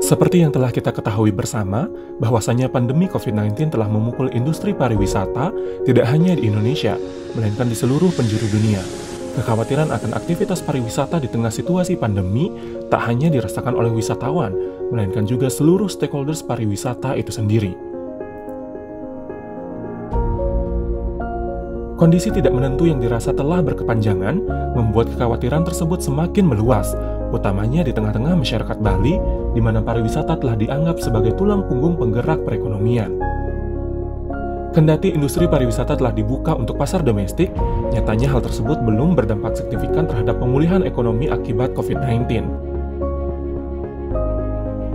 Seperti yang telah kita ketahui bersama, bahwasanya pandemi COVID-19 telah memukul industri pariwisata tidak hanya di Indonesia, melainkan di seluruh penjuru dunia. Kekhawatiran akan aktivitas pariwisata di tengah situasi pandemi tak hanya dirasakan oleh wisatawan, melainkan juga seluruh stakeholders pariwisata itu sendiri. Kondisi tidak menentu yang dirasa telah berkepanjangan membuat kekhawatiran tersebut semakin meluas, utamanya di tengah-tengah masyarakat Bali, di mana pariwisata telah dianggap sebagai tulang punggung penggerak perekonomian. Kendati industri pariwisata telah dibuka untuk pasar domestik, nyatanya hal tersebut belum berdampak signifikan terhadap pemulihan ekonomi akibat COVID-19.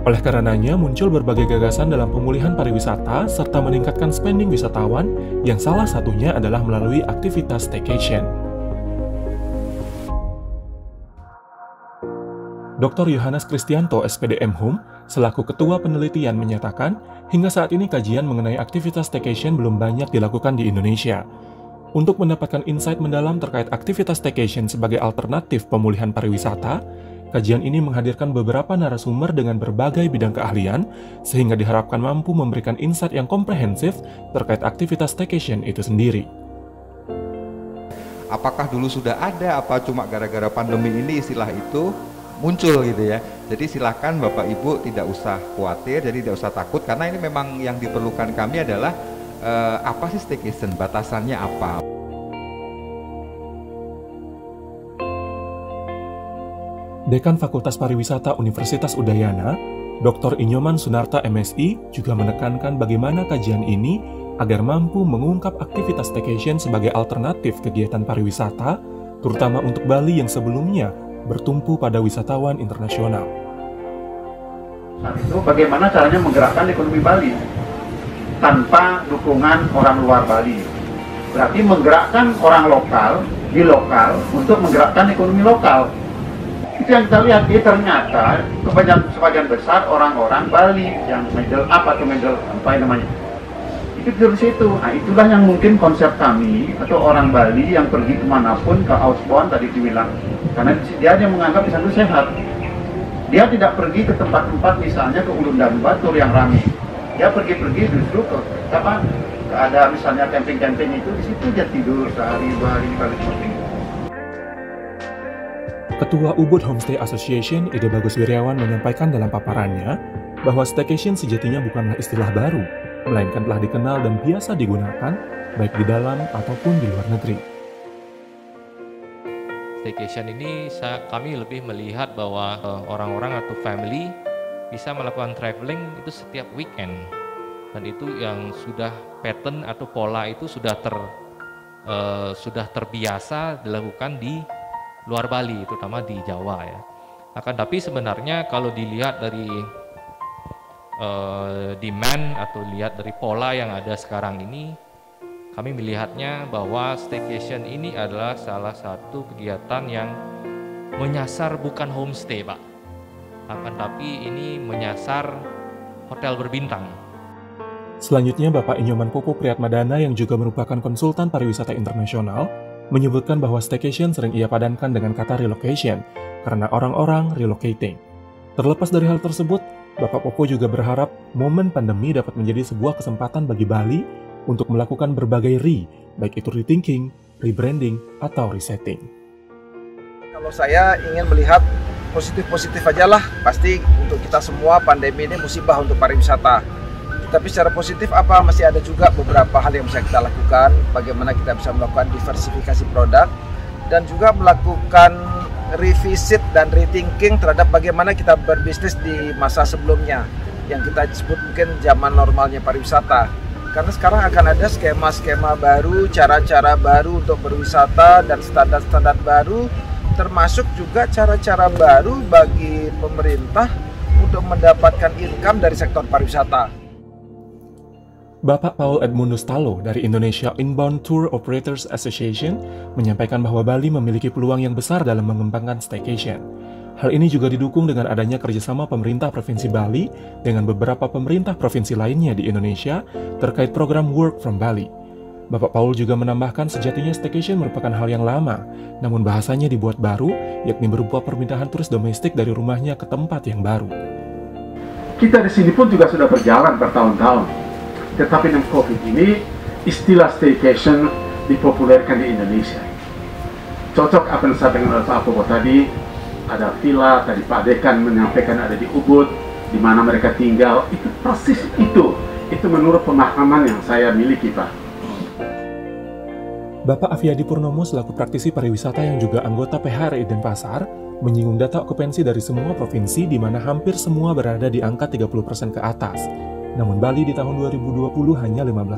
Oleh karenanya, muncul berbagai gagasan dalam pemulihan pariwisata serta meningkatkan spending wisatawan yang salah satunya adalah melalui aktivitas staycation. Dr. Yohanes Kristianto, SPD MHum, selaku Ketua Penelitian menyatakan, hingga saat ini kajian mengenai aktivitas staycation belum banyak dilakukan di Indonesia. Untuk mendapatkan insight mendalam terkait aktivitas staycation sebagai alternatif pemulihan pariwisata, kajian ini menghadirkan beberapa narasumber dengan berbagai bidang keahlian, sehingga diharapkan mampu memberikan insight yang komprehensif terkait aktivitas staycation itu sendiri. Apakah dulu sudah ada, apa cuma gara-gara pandemi ini istilah itu muncul gitu ya. Jadi silakan Bapak Ibu tidak usah khawatir, jadi tidak usah takut, karena ini memang yang diperlukan kami adalah apa sih staycation, batasannya apa. Dekan Fakultas Pariwisata Universitas Udayana, Dr. Inyoman Sunarta MSI juga menekankan bagaimana kajian ini agar mampu mengungkap aktivitas staycation sebagai alternatif kegiatan pariwisata, terutama untuk Bali yang sebelumnya bertumpu pada wisatawan internasional. Saat itu bagaimana caranya menggerakkan ekonomi Bali tanpa dukungan orang luar Bali? Berarti menggerakkan orang lokal di lokal untuk menggerakkan ekonomi lokal. Itu yang kita lihat, ternyata sebagian besar orang-orang Bali yang middle namanya. Itu dari situ. Nah, itulah yang mungkin konsep kami atau orang Bali yang pergi kemanapun ke outbound tadi dibilang. Karena dia yang menganggap di sana sehat. Dia tidak pergi ke tempat-tempat misalnya ke Ulun dan Batur yang ramai. Dia pergi-pergi justru ke ada misalnya camping-camping itu, di situ dia tidur sehari, 2 hari, kali seperti itu. Ketua Ubud Homestay Association, Ide Bagus Wiryawan, menyampaikan dalam paparannya bahwa staycation sejatinya bukanlah istilah baru, melainkan telah dikenal dan biasa digunakan baik di dalam ataupun di luar negeri. Staycation ini kami lebih melihat bahwa orang-orang atau family bisa melakukan traveling itu setiap weekend, dan itu yang sudah pattern atau pola itu sudah terbiasa dilakukan di luar Bali, terutama di Jawa ya. Akan tapi sebenarnya kalau dilihat dari demand atau lihat dari pola yang ada sekarang ini, kami melihatnya bahwa staycation ini adalah salah satu kegiatan yang menyasar bukan homestay, Pak. Akan tapi ini menyasar hotel berbintang. Selanjutnya, Bapak Inyoman Popo Priyatmadana yang juga merupakan konsultan pariwisata internasional, menyebutkan bahwa staycation sering ia padankan dengan kata relocation, karena orang-orang relocating. Terlepas dari hal tersebut, Bapak Popo juga berharap momen pandemi dapat menjadi sebuah kesempatan bagi Bali untuk melakukan berbagai baik itu rethinking, rebranding, atau resetting. Kalau saya ingin melihat positif-positif aja lah, pasti untuk kita semua pandemi ini musibah untuk pariwisata. Tapi secara positif apa, masih ada juga beberapa hal yang bisa kita lakukan, bagaimana kita bisa melakukan diversifikasi produk, dan juga melakukan revisit dan rethinking terhadap bagaimana kita berbisnis di masa sebelumnya, yang kita sebut mungkin zaman normalnya pariwisata. Karena sekarang akan ada skema-skema baru, cara-cara baru untuk berwisata, dan standar-standar baru, termasuk juga cara-cara baru bagi pemerintah untuk mendapatkan income dari sektor pariwisata. Bapak Paul Edmundus Talo dari Indonesia Inbound Tour Operators Association menyampaikan bahwa Bali memiliki peluang yang besar dalam mengembangkan staycation. Hal ini juga didukung dengan adanya kerjasama pemerintah Provinsi Bali dengan beberapa pemerintah provinsi lainnya di Indonesia terkait program Work from Bali. Bapak Paul juga menambahkan sejatinya staycation merupakan hal yang lama, namun bahasanya dibuat baru, yakni berupa perpindahan turis domestik dari rumahnya ke tempat yang baru. Kita di sini pun juga sudah berjalan bertahun-tahun, tetapi dengan COVID ini, istilah staycation dipopulerkan di Indonesia. Cocok apa yang disampaikan oleh Pak Bobo tadi, ada villa, tadi Pak Dekan menyampaikan ada di Ubud, di mana mereka tinggal, itu persis itu menurut pemahaman yang saya miliki, Pak. Bapak Afiyadi Purnomo selaku praktisi pariwisata yang juga anggota PHRI Denpasar menyinggung data okupansi dari semua provinsi di mana hampir semua berada di angka 30% ke atas. Namun Bali di tahun 2020 hanya 15%.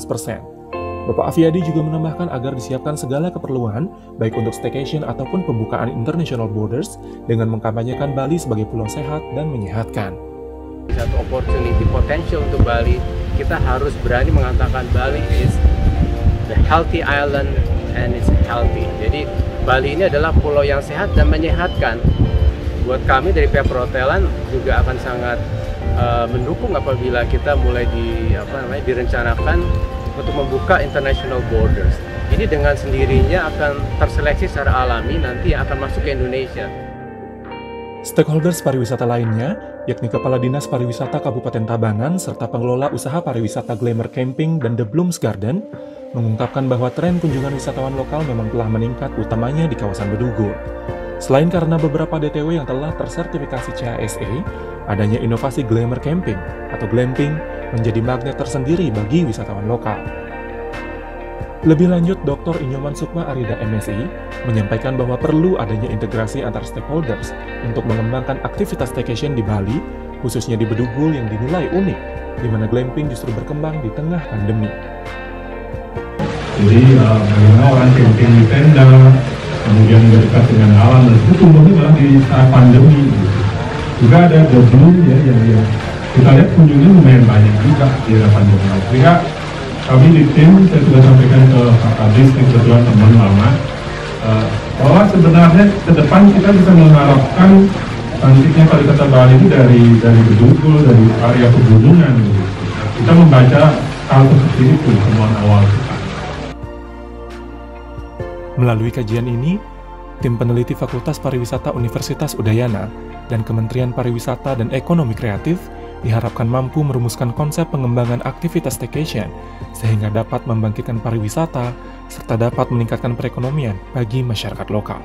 Bapak Afiyadi juga menambahkan agar disiapkan segala keperluan baik untuk staycation ataupun pembukaan international borders dengan mengkampanyekan Bali sebagai pulau sehat dan menyehatkan. Satu opportunity potential untuk Bali, kita harus berani mengatakan Bali is the healthy island and it's healthy. Jadi Bali ini adalah pulau yang sehat dan menyehatkan. Buat kami dari pihak perhotelan juga akan sangat mendukung apabila kita mulai direncanakan untuk membuka international borders. Ini dengan sendirinya akan terseleksi secara alami nanti yang akan masuk ke Indonesia. Stakeholders pariwisata lainnya, yakni Kepala Dinas Pariwisata Kabupaten Tabanan serta pengelola usaha pariwisata Glamour Camping dan The Blooms Garden, mengungkapkan bahwa tren kunjungan wisatawan lokal memang telah meningkat utamanya di kawasan Bedugul. Selain karena beberapa DTW yang telah tersertifikasi CASE, adanya inovasi Glamour Camping atau glamping menjadi magnet tersendiri bagi wisatawan lokal. Lebih lanjut, Dr. Inyoman Sukma Arida MSI menyampaikan bahwa perlu adanya integrasi antar stakeholders untuk mengembangkan aktivitas staycation di Bali, khususnya di Bedugul yang dinilai unik, di mana glamping justru berkembang di tengah pandemi. Jadi bagaimana orang camping di tenda, kemudian dekat dengan alam, dan itu tumbuhnya malah di saat pandemi. Juga ada The Bloom ya, yang kita lihat kunjungnya lumayan banyak juga di era pandemi. Sehingga kami di tim, saya sudah sampaikan ke Pak Kadis, kebetulan teman lama, bahwa sebenarnya ke depan kita bisa mengharapkan cantiknya pariwisata Bali itu dari Bedugul, dari area pegunungan. Kita membaca hal seperti itu temuan awal kita. Melalui kajian ini, tim peneliti Fakultas Pariwisata Universitas Udayana dan Kementerian Pariwisata dan Ekonomi Kreatif diharapkan mampu merumuskan konsep pengembangan aktivitas staycation sehingga dapat membangkitkan pariwisata serta dapat meningkatkan perekonomian bagi masyarakat lokal.